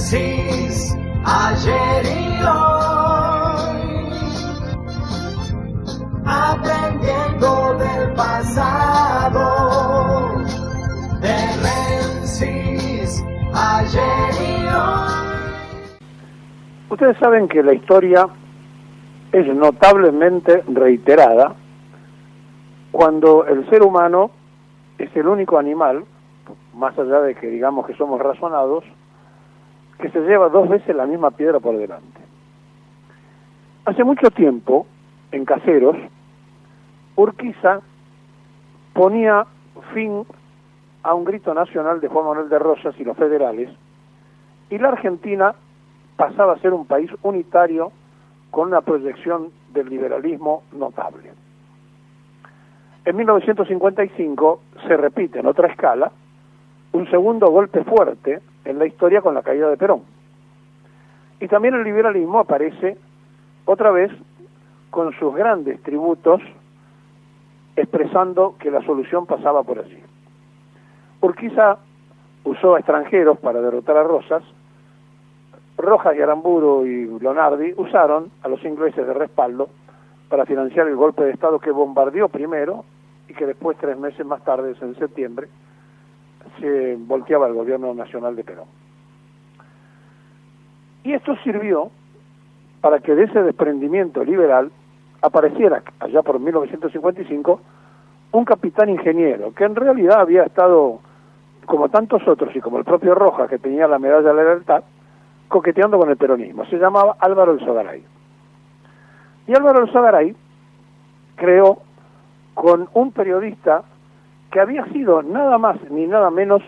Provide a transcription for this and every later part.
Génesis, ayer y hoy, aprendiendo del pasado, de Génesis, ayer y hoy. Ustedes saben que la historia es notablemente reiterada cuando el ser humano es el único animal, más allá de que digamos que somos razonados, que se lleva 2 veces la misma piedra por delante. Hace mucho tiempo, en Caseros, Urquiza ponía fin a un grito nacional de Juan Manuel de Rosas y los federales, y la Argentina pasaba a ser un país unitario con una proyección del liberalismo notable. En 1955 se repite en otra escala un segundo golpe fuerte en la historia con la caída de Perón. Y también el liberalismo aparece otra vez con sus grandes tributos expresando que la solución pasaba por allí. Urquiza usó a extranjeros para derrotar a Rosas. Rojas y Aramburu y Leonardi usaron a los ingleses de respaldo para financiar el golpe de Estado que bombardeó primero y que después, 3 meses más tarde, en septiembre, se volteaba el gobierno nacional de Perón. Y esto sirvió para que de ese desprendimiento liberal apareciera, allá por 1955, un capitán ingeniero, que en realidad había estado, como tantos otros, y como el propio Rojas, que tenía la medalla de la lealtad, coqueteando con el peronismo. Se llamaba Álvaro Elzogaray. Y Álvaro Elzogaray creó con un periodista que había sido nada más ni nada menos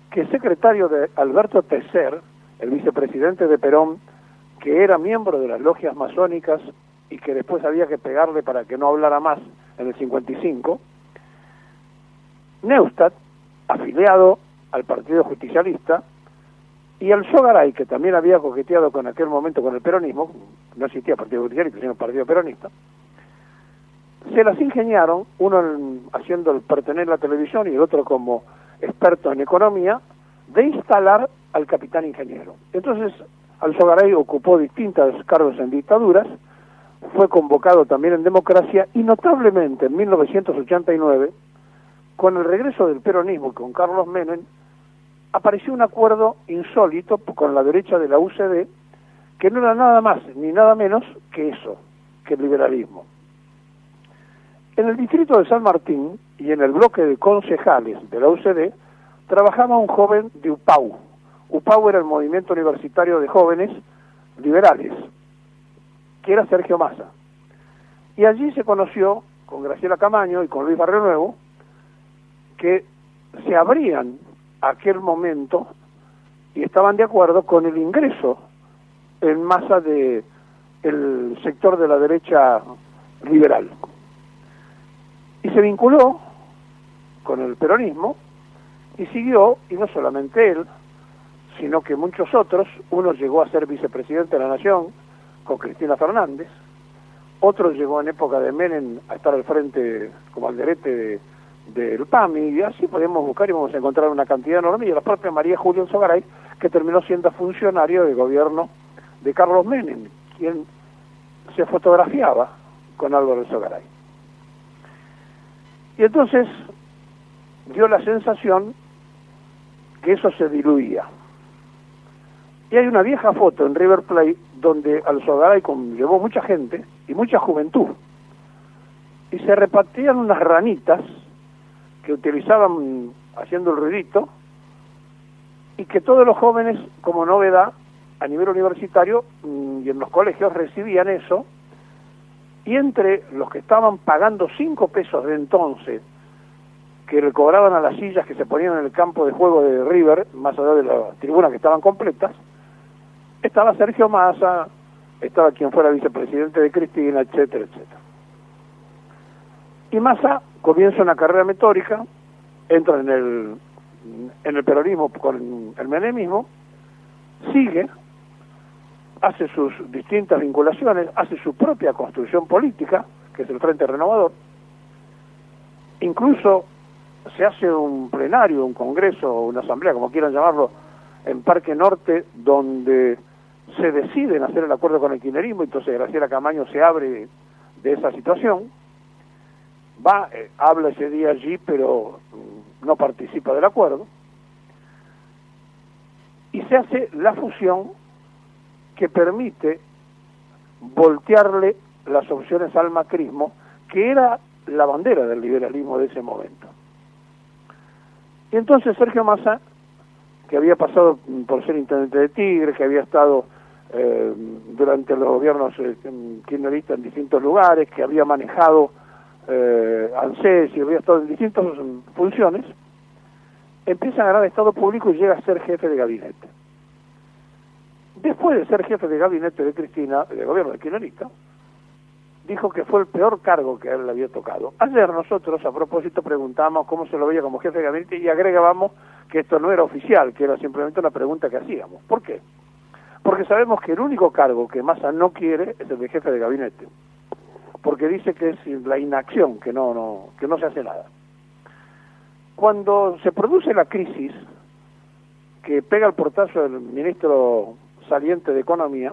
que secretario de Alberto Tesser, el vicepresidente de Perón, que era miembro de las logias masónicas y que después había que pegarle para que no hablara más en el 55, Neustadt, afiliado al Partido Justicialista, y Elzogaray, que también había coqueteado con aquel momento con el peronismo, no existía Partido Justicialista, sino Partido Peronista, se las ingeniaron, uno haciendo el pertenecer a la televisión y el otro como experto en economía, de instalar al capitán ingeniero. Entonces, Elzogaray ocupó distintos cargos en dictaduras, fue convocado también en democracia y notablemente en 1989, con el regreso del peronismo con Carlos Menem, apareció un acuerdo insólito con la derecha de la UCD, que no era nada más ni nada menos que eso, que el liberalismo. En el distrito de San Martín y en el bloque de concejales de la UCD trabajaba un joven de UPAU. UPAU era el Movimiento Universitario de Jóvenes Liberales, que era Sergio Massa. Y allí se conoció con Graciela Camaño y con Luis Barrio Nuevo, que se abrían aquel momento y estaban de acuerdo con el ingreso en masa de el sector de la derecha liberal. Y se vinculó con el peronismo y siguió, y no solamente él, sino que muchos otros. Uno llegó a ser vicepresidente de la Nación con Cristina Fernández, otro llegó en época de Menem a estar al frente como alderete del PAMI, y así podemos buscar y vamos a encontrar una cantidad enorme, y la propia María Julia Elzogaray, que terminó siendo funcionario del gobierno de Carlos Menem, quien se fotografiaba con Álvaro Elzogaray. Y entonces dio la sensación que eso se diluía. Y hay una vieja foto en River Plate donde Elzogaray llevó mucha gente y mucha juventud, y se repartían unas ranitas que utilizaban haciendo el ruidito, y que todos los jóvenes, como novedad a nivel universitario y en los colegios, recibían eso. Y entre los que estaban pagando 5 pesos de entonces, que le cobraban a las sillas que se ponían en el campo de juego de River, más allá de las tribunas que estaban completas, estaba Sergio Massa, estaba quien fuera vicepresidente de Cristina, etcétera, etcétera. Y Massa comienza una carrera metódica, entra en el peronismo con el menemismo, sigue, hace sus distintas vinculaciones, hace su propia construcción política, que es el Frente Renovador, incluso se hace un plenario, un congreso, una asamblea, como quieran llamarlo, en Parque Norte, donde se deciden hacer el acuerdo con el kirchnerismo, entonces Graciela Camaño se abre de esa situación, va, habla ese día allí, pero no participa del acuerdo, y se hace la fusión que permite voltearle las opciones al macrismo, que era la bandera del liberalismo de ese momento. Y entonces Sergio Massa, que había pasado por ser intendente de Tigre, que había estado durante los gobiernos kirchneristas en distintos lugares, que había manejado ANSES y había estado en distintas funciones, empieza a ganar Estado Público y llega a ser jefe de gabinete. Después de ser jefe de gabinete de Cristina, del gobierno de kirchnerista, dijo que fue el peor cargo que a él le había tocado. Ayer nosotros, a propósito, preguntamos cómo se lo veía como jefe de gabinete y agregábamos que esto no era oficial, que era simplemente una pregunta que hacíamos. ¿Por qué? Porque sabemos que el único cargo que Massa no quiere es el de jefe de gabinete, porque dice que es la inacción, que no se hace nada. Cuando se produce la crisis que pega el portazo del ministro saliente de Economía,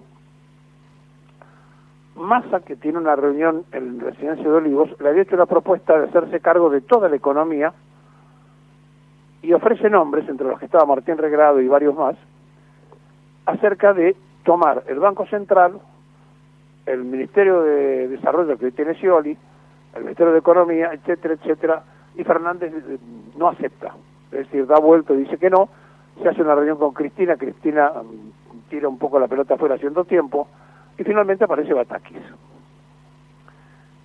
Massa, que tiene una reunión en Residencia de Olivos, le había hecho la propuesta de hacerse cargo de toda la economía y ofrece nombres, entre los que estaba Martín Regrado y varios más, acerca de tomar el Banco Central, el Ministerio de Desarrollo que tiene Scioli, el Ministerio de Economía, etcétera, etcétera, y Fernández no acepta, es decir, da vuelta y dice que no. Se hace una reunión con Cristina, tira un poco la pelota afuera haciendo tiempo, y finalmente aparece Batakis.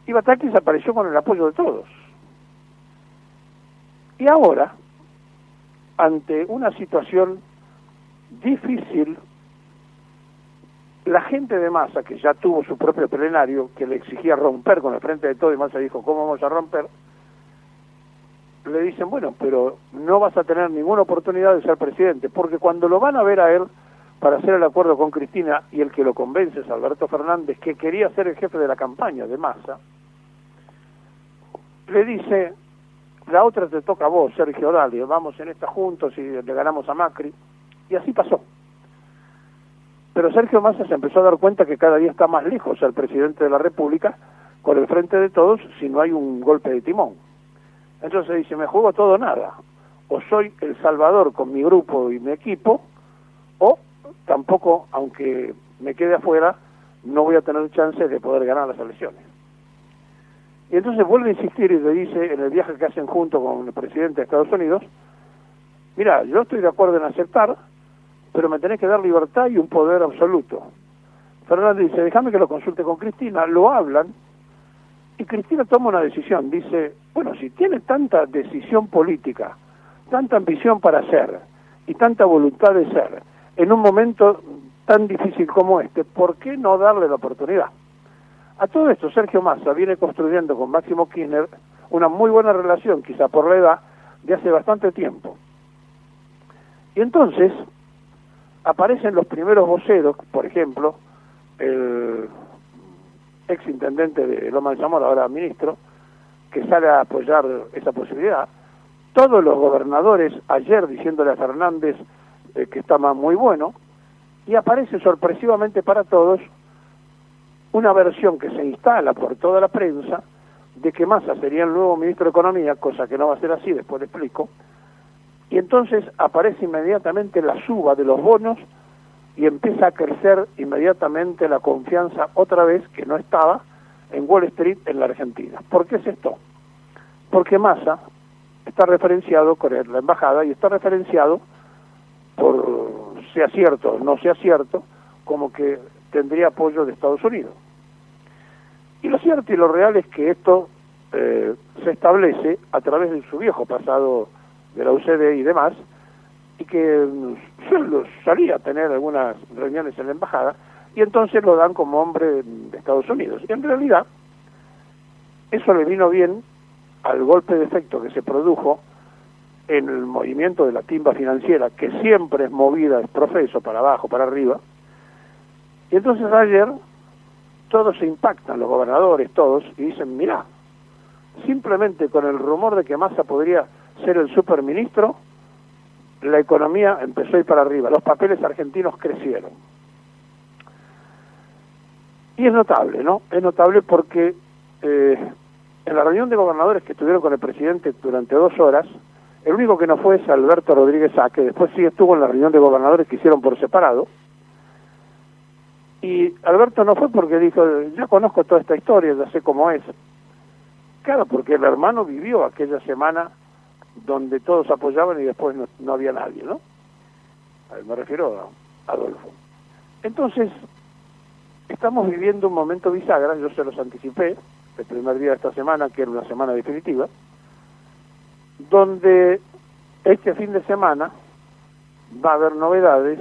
Y Batakis apareció con el apoyo de todos. Y ahora, ante una situación difícil, la gente de Massa, que ya tuvo su propio plenario, que le exigía romper con el Frente de Todos, y Massa dijo, ¿cómo vamos a romper? Le dicen, bueno, pero no vas a tener ninguna oportunidad de ser presidente, porque cuando lo van a ver a él para hacer el acuerdo con Cristina, y el que lo convence es Alberto Fernández, que quería ser el jefe de la campaña de Massa, le dice, la otra te toca a vos, Sergio, dale, vamos en esta juntos y le ganamos a Macri, y así pasó. Pero Sergio Massa se empezó a dar cuenta que cada día está más lejos el presidente de la República con el Frente de Todos si no hay un golpe de timón. Entonces dice, me juego todo o nada, o soy el salvador con mi grupo y mi equipo, o tampoco, aunque me quede afuera, no voy a tener chance de poder ganar las elecciones. Y entonces vuelve a insistir y le dice, en el viaje que hacen junto con el presidente de Estados Unidos, mira, yo estoy de acuerdo en aceptar, pero me tenés que dar libertad y un poder absoluto. Fernández dice, déjame que lo consulte con Cristina, lo hablan, y Cristina toma una decisión, dice, bueno, si tiene tanta decisión política, tanta ambición para ser, y tanta voluntad de ser, en un momento tan difícil como este, ¿por qué no darle la oportunidad? A todo esto, Sergio Massa viene construyendo con Máximo Kirchner una muy buena relación, quizá por la edad, de hace bastante tiempo. Y entonces aparecen los primeros voceros, por ejemplo, el ex intendente de Loma de Zamora, ahora ministro, que sale a apoyar esa posibilidad. Todos los gobernadores ayer diciéndole a Fernández que está muy bueno, y aparece sorpresivamente para todos una versión que se instala por toda la prensa de que Massa sería el nuevo ministro de Economía, cosa que no va a ser así, después le explico, y entonces aparece inmediatamente la suba de los bonos y empieza a crecer inmediatamente la confianza otra vez que no estaba en Wall Street en la Argentina. ¿Por qué es esto? Porque Massa está referenciado con la embajada y está referenciado por, sea cierto o no sea cierto, como que tendría apoyo de Estados Unidos. Y lo cierto y lo real es que esto se establece a través de su viejo pasado de la UCD y demás, y que solo salía a tener algunas reuniones en la embajada, y entonces lo dan como hombre de Estados Unidos. Y en realidad, eso le vino bien al golpe de efecto que se produjo en el movimiento de la timba financiera, que siempre es movida, es profeso, para abajo, para arriba. Y entonces ayer todos se impactan, los gobernadores, todos, y dicen, mirá, simplemente con el rumor de que Massa podría ser el superministro, la economía empezó a ir para arriba, los papeles argentinos crecieron. Y es notable, ¿no? Es notable porque en la reunión de gobernadores que estuvieron con el presidente durante 2 horas, el único que no fue es Alberto Rodríguez Sá, que después sí estuvo en la reunión de gobernadores que hicieron por separado. Y Alberto no fue porque dijo, ya conozco toda esta historia, ya sé cómo es. Claro, porque el hermano vivió aquella semana donde todos apoyaban y después no había nadie, ¿no? Me refiero a Adolfo. Entonces, estamos viviendo un momento bisagra, yo se los anticipé, el primer día de esta semana, que era una semana definitiva, donde este fin de semana va a haber novedades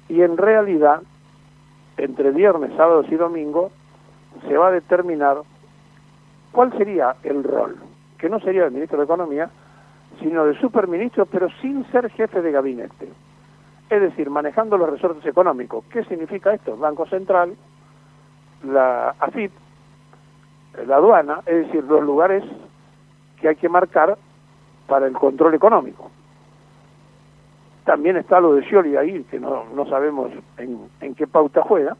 y en realidad, entre viernes, sábados y domingo, se va a determinar cuál sería el rol, que no sería del ministro de Economía, sino del superministro, pero sin ser jefe de gabinete. Es decir, manejando los resortes económicos. ¿Qué significa esto? Banco Central, la AFIP, la aduana, es decir, los lugares que hay que marcar para el control económico. También está lo de Scioli ahí, que no sabemos en qué pauta juega,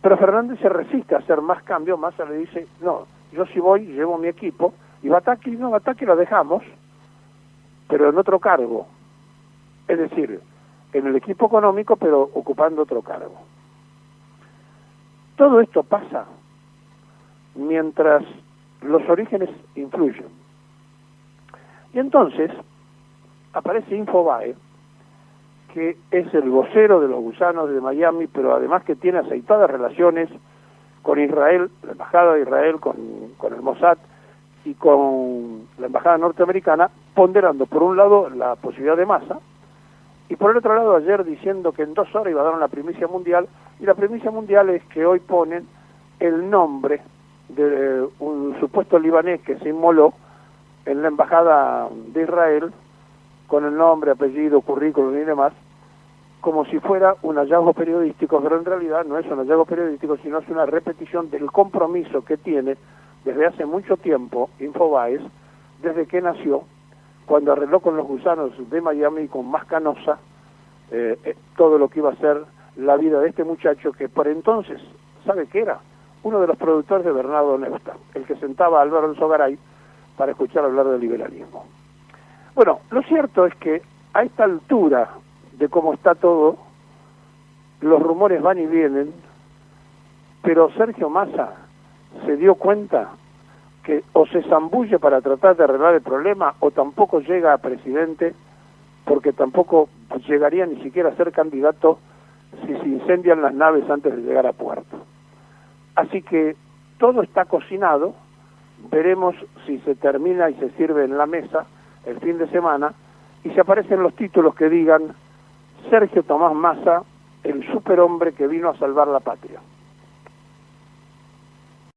pero Fernández se resiste a hacer más cambios. Massa le dice, no, yo sí voy, llevo mi equipo, y Bataki lo dejamos, pero en otro cargo, es decir, en el equipo económico, pero ocupando otro cargo. Todo esto pasa mientras los orígenes influyen. Y entonces aparece Infobae, que es el vocero de los gusanos de Miami, pero además que tiene aceitadas relaciones con Israel, la embajada de Israel, con el Mossad y con la embajada norteamericana, ponderando por un lado la posibilidad de Massa, y por el otro lado ayer diciendo que en 2 horas iba a dar una primicia mundial, y la primicia mundial es que hoy ponen el nombre de un supuesto libanés que se inmoló en la embajada de Israel, con el nombre, apellido, currículum y demás, como si fuera un hallazgo periodístico, pero en realidad no es un hallazgo periodístico, sino es una repetición del compromiso que tiene desde hace mucho tiempo Infobae, desde que nació, cuando arregló con los gusanos de Miami y con Más Canosa todo lo que iba a ser la vida de este muchacho, que por entonces, ¿sabe qué era? Uno de los productores de Bernardo Neustadt, el que sentaba a Alberto Garay para escuchar hablar del liberalismo. Bueno, lo cierto es que a esta altura de cómo está todo, los rumores van y vienen, pero Sergio Massa se dio cuenta que o se zambulle para tratar de arreglar el problema o tampoco llega a presidente, porque tampoco llegaría ni siquiera a ser candidato si se incendian las naves antes de llegar a puerto. Así que todo está cocinado, veremos si se termina y se sirve en la mesa el fin de semana, y si aparecen los títulos que digan Sergio Tomás Massa, el superhombre que vino a salvar la patria.